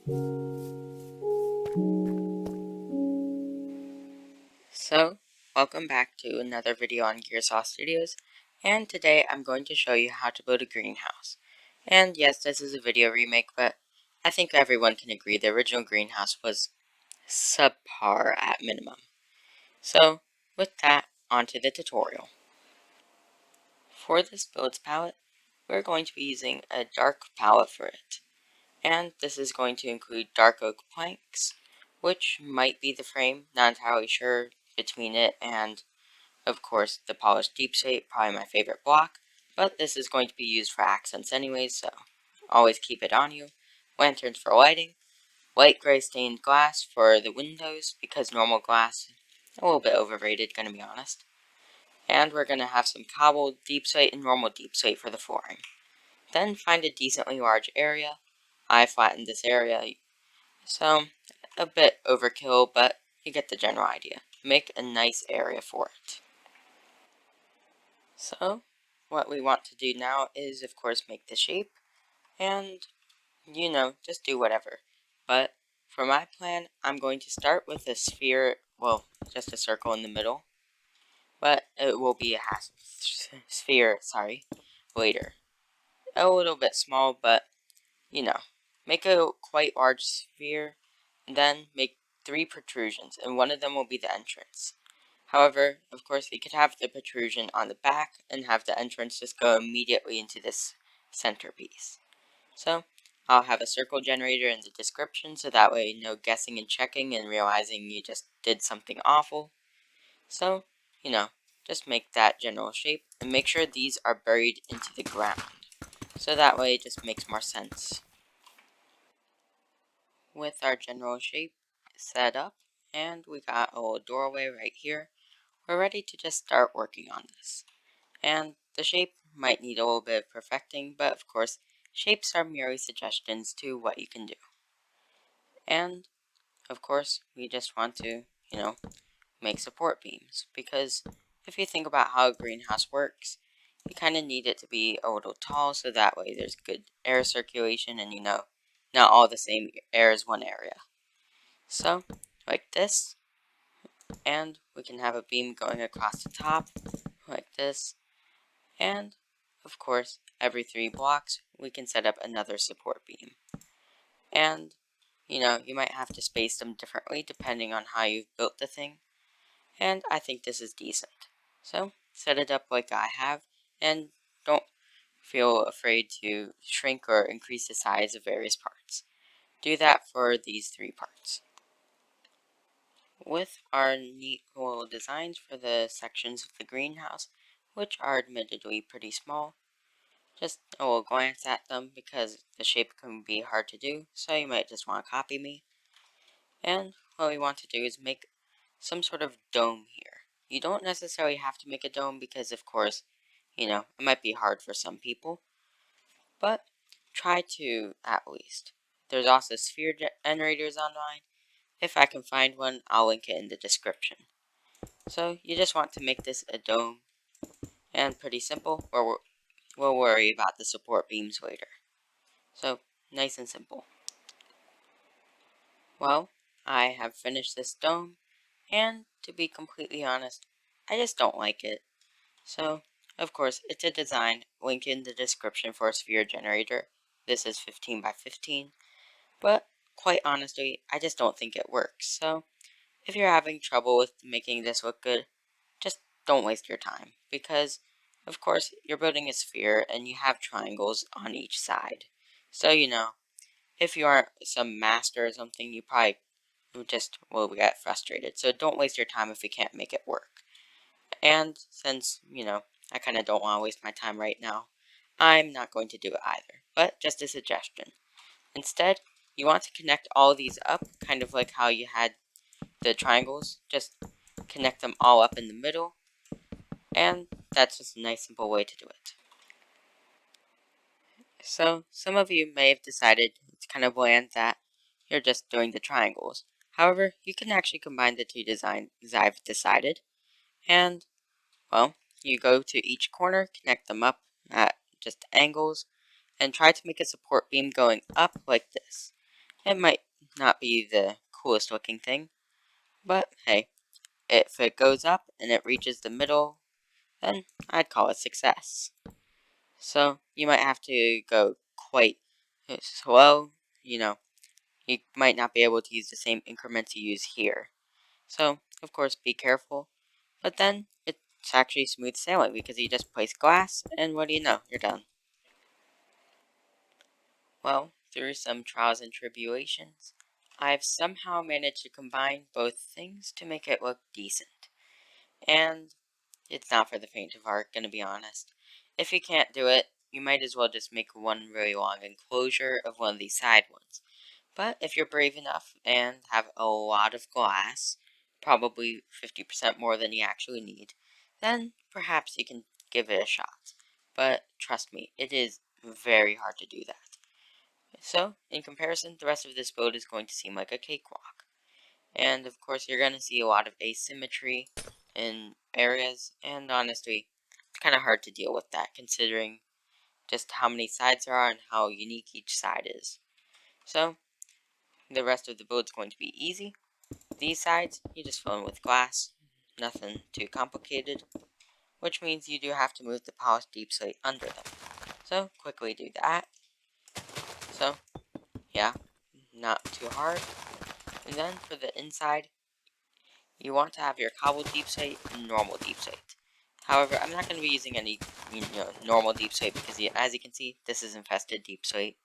So, welcome back to another video on Gearsaw Studios, and today I'm going to show you how to build a greenhouse. And yes, this is a video remake, but I think everyone can agree the original greenhouse was subpar at minimum. So, with that, onto the tutorial. For this builds palette, we're going to be using a dark palette for it. And this is going to include dark oak planks, which might be the frame, not entirely sure between it and of course, the polished deep slate, probably my favorite block, but this is going to be used for accents anyways, so always keep it on you. Lanterns for lighting, light gray stained glass for the windows, because normal glass, a little bit overrated, gonna be honest. And we're gonna have some cobbled deep slate and normal deep slate for the flooring. Then find a decently large area. I flattened this area, so a bit overkill, but you get the general idea. Make a nice area for it. So, what we want to do now is, of course, make the shape, and, just do whatever. But, for my plan, I'm going to start with a sphere, well, just a circle in the middle, but it will be a half sphere, later. A little bit small, but, make a quite large sphere, and then make 3 protrusions, and one of them will be the entrance. However, of course, we could have the protrusion on the back and have the entrance just go immediately into this centerpiece. So, I'll have a circle generator in the description so that way no guessing and checking and realizing you just did something awful. So, just make that general shape and make sure these are buried into the ground. So that way it just makes more sense. With our general shape set up, and we got a little doorway right here, we're ready to just start working on this. And the shape might need a little bit of perfecting, but of course, shapes are merely suggestions to what you can do. And, of course, we just want to, make support beams, because if you think about how a greenhouse works, you kind of need it to be a little tall, so that way there's good air circulation and, not all the same air as one area. So, like this, and we can have a beam going across the top, like this, and, of course, every 3 blocks, we can set up another support beam. And, you might have to space them differently depending on how you've built the thing. And I think this is decent. So, set it up like I have, and don't feel afraid to shrink or increase the size of various parts. Do that for these 3 parts. With our neat little designs for the sections of the greenhouse, which are admittedly pretty small, just a little glance at them because the shape can be hard to do, so you might just want to copy me. And what we want to do is make some sort of dome here. You don't necessarily have to make a dome because, of course, it might be hard for some people, but try to at least. There's also sphere generators online. If I can find one, I'll link it in the description. So you just want to make this a dome, and pretty simple, or we'll worry about the support beams later. So, nice and simple. Well, I have finished this dome, and to be completely honest, I just don't like it. So, of course, it's a design, link in the description for a sphere generator. This is 15 by 15, but quite honestly, I just don't think it works. So, if you're having trouble with making this look good, just don't waste your time, because, of course, you're building a sphere and you have triangles on each side. So, if you aren't some master or something, you probably will get frustrated. So don't waste your time if you can't make it work. And since, I kind of don't want to waste my time right now, I'm not going to do it either. But just a suggestion. Instead, you want to connect all of these up, kind of like how you had the triangles. Just connect them all up in the middle. And that's just a nice, simple way to do it. So, some of you may have decided it's kind of bland that you're just doing the triangles. However, you can actually combine the 2 designs I've decided. And, well, you go to each corner, connect them up at just angles, and try to make a support beam going up like this. It might not be the coolest looking thing, but hey, if it goes up and it reaches the middle, then I'd call it success. So you might have to go quite slow, you might not be able to use the same increments you use here. So, of course, be careful. But then, it's actually smooth sailing because you just place glass, and what do you know? You're done. Well, through some trials and tribulations, I've somehow managed to combine both things to make it look decent. And it's not for the faint of heart, gonna be honest. If you can't do it, you might as well just make one really long enclosure of one of these side ones. But if you're brave enough and have a lot of glass, probably 50% more than you actually need, then perhaps you can give it a shot. But trust me, it is very hard to do that. So, in comparison, the rest of this boat is going to seem like a cakewalk. And of course, you're going to see a lot of asymmetry in areas, and honestly, it's kind of hard to deal with that considering just how many sides there are and how unique each side is. So, the rest of the build's going to be easy. These sides, you just fill in with glass. Nothing too complicated. Which means you do have to move the polished deep slate under them. So, quickly do that. So, yeah, not too hard. And then for the inside, you want to have your cobbled deep slate and normal deep slate. However, I'm not going to be using any normal deep slate because as you can see, this is infested deep slate.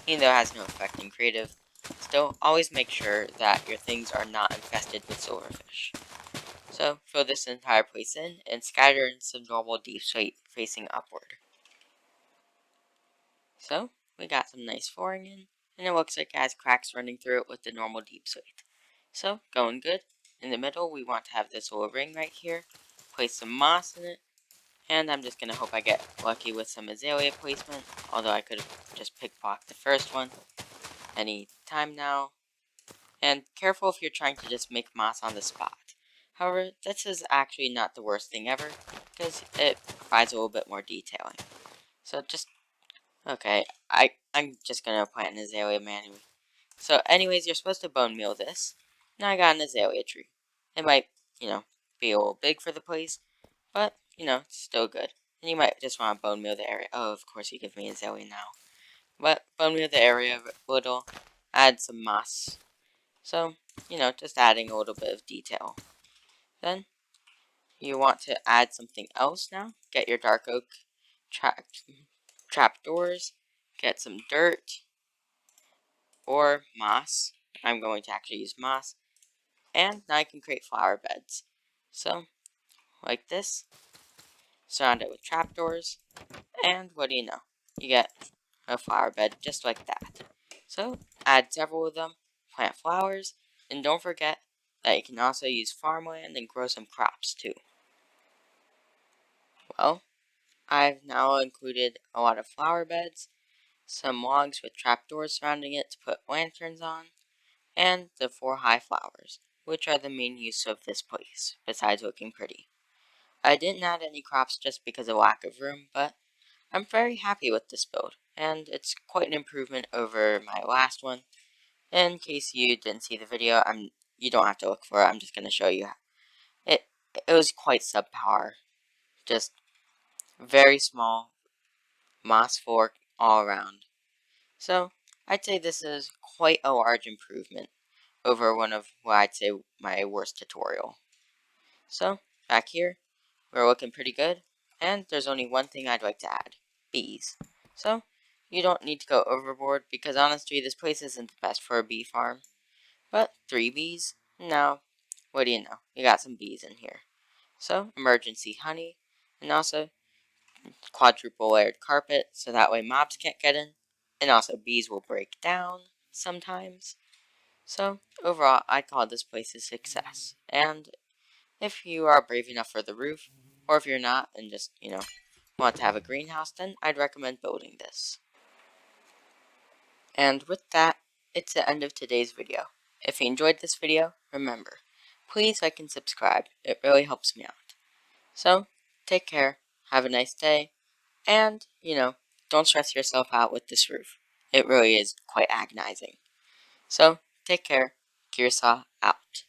Even though it has no effect in creative, still always make sure that your things are not infested with silverfish. So fill this entire place in and scatter in some normal deep slate facing upward. So we got some nice flooring in, and it looks like it has cracks running through it with the normal deep slate. So going good. In the middle we want to have this little ring right here. Place some moss in it, and I'm just going to hope I get lucky with some azalea placement, although I could have just pickpocked the first one any time now. And careful if you're trying to just make moss on the spot. However, this is actually not the worst thing ever, because it provides a little bit more detailing. So okay, I'm just gonna plant an azalea manually. So anyways, you're supposed to bone meal this. Now I got an azalea tree. It might, be a little big for the place, but, it's still good. And you might just want to bone meal the area. Oh, of course you give me azalea now. But bone meal the area a little, add some moss. So, just adding a little bit of detail. Then, you want to add something else now. Get your dark oak trap doors. Get some dirt or moss. I'm going to actually use moss. And now I can create flower beds. So, like this. Surround it with trapdoors. And what do you know? You get a flower bed just like that. So, add several of them. Plant flowers. And don't forget that you can also use farmland and grow some crops too. Well, I've now included a lot of flower beds, some logs with trapdoors surrounding it to put lanterns on, and the 4 high flowers, which are the main use of this place, besides looking pretty. I didn't add any crops just because of lack of room, but I'm very happy with this build, and it's quite an improvement over my last one. In case you didn't see the video, you don't have to look for it, I'm just going to show you. It, it was quite subpar, just very small, moss fork all around. So, I'd say this is quite a large improvement over one of what I'd say my worst tutorial. So, back here, we're looking pretty good, and there's only one thing I'd like to add, bees. So, you don't need to go overboard, because honestly, this place isn't the best for a bee farm. But 3 bees? No. What do you know? You got some bees in here. So, emergency honey, and also quadruple layered carpet, so that way mobs can't get in, and also bees will break down sometimes. So, overall, I'd call this place a success. And if you are brave enough for the roof, or if you're not and just, want to have a greenhouse, then I'd recommend building this. And with that, it's the end of today's video. If you enjoyed this video, remember, please like and subscribe. It really helps me out. So, take care, have a nice day, and, don't stress yourself out with this roof. It really is quite agonizing. So, take care. Gearsaw out.